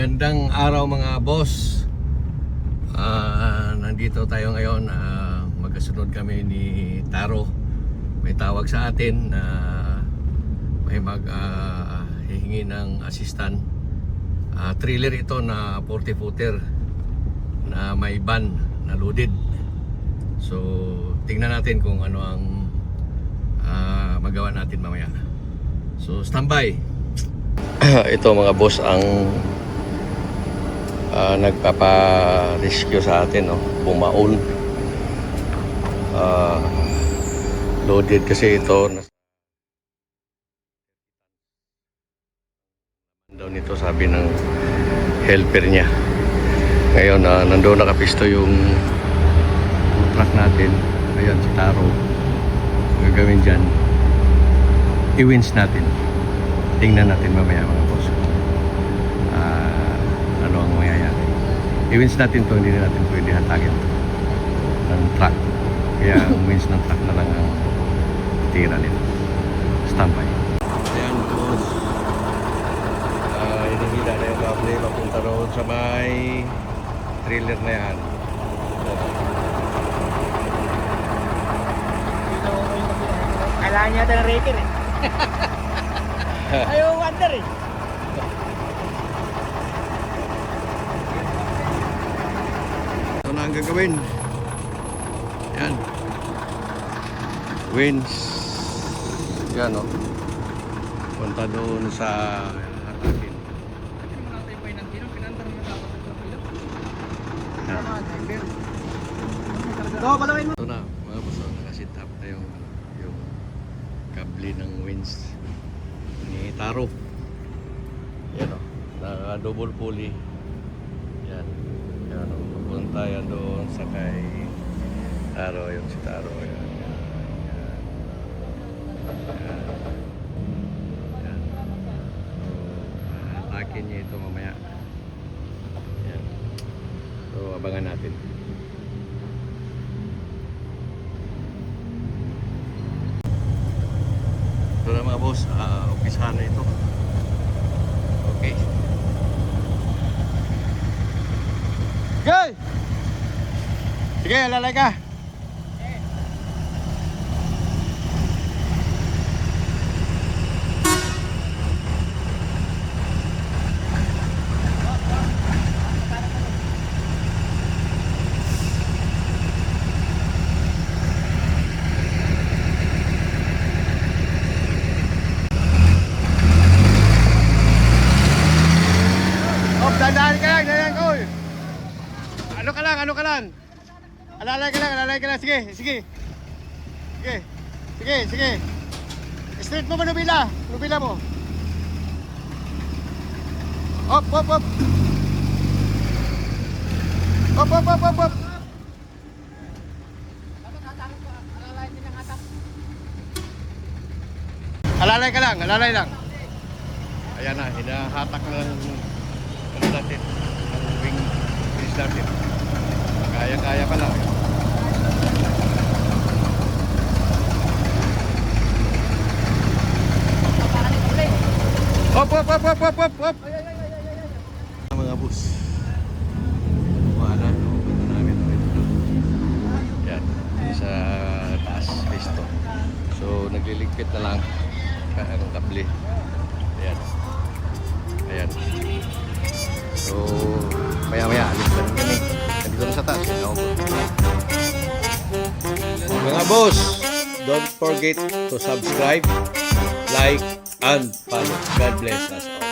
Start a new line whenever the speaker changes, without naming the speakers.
Magandang araw mga boss. Nandito tayo ngayon. Magkasunod kami ni Taro. May tawag sa atin na may hihingi ng assistant. Trailer ito na 40 footer na may van na loaded. So tingnan natin kung ano ang magawa natin mamaya. So standby. Ito mga boss ang nagpapa-rescue sa atin, no? Bumaon. Loaded kasi ito. Daw nito sabi ng helper niya. Ngayon nandoon nakapisto yung truck natin. Ayan si Taro. Gagawin dyan, i-winch natin. Tingnan natin mamaya mga boss. Ano ang mangyayari. I-winch natin to, hindi na natin pwede hatagin ng truck. Kaya ang winch ng truck na lang ang tira nito. Standby. Ayan boss. Hinihila na yung kable papunta roon sa may trailer na yan.
Kailangan niya ng raker eh. Ayaw wonder eh.
Ito na ang gagawin. Yan. Winch. Yan o. Punta doon sa hatakin. Ito na mga boss. Nakasit up na yung kable ng winch ni Taro. Yan o. Naka double pulley. Yan. Yan o. Pupunta yan doon sa kay Taro. Yung si Taro. Yan. Yan. Yan. Yan. So, atakin niya ito mamaya. Yan. So, abangan natin. Ito na mga boss, umpisahan na ito. Okay. Go! Sige, lalay ka. Dandaan ka lang, dandaan ko. Ano ka lang. Alalay ka lang. Sige. Straight mo ba nubila mo. Op. Alalay lang. Ayan na, hinahatak na lang natin ang wings natin. Kaya pa lang. Hop. Mga bus. Wala na. Punta namin ito. Yan. Sa taas pisto. So nagliligpit na lang ang kable. Ayan. So, maya-maya alis na rin kami. Nandito na sa taas. Mga boss, don't forget to subscribe, like, and follow. God bless us all.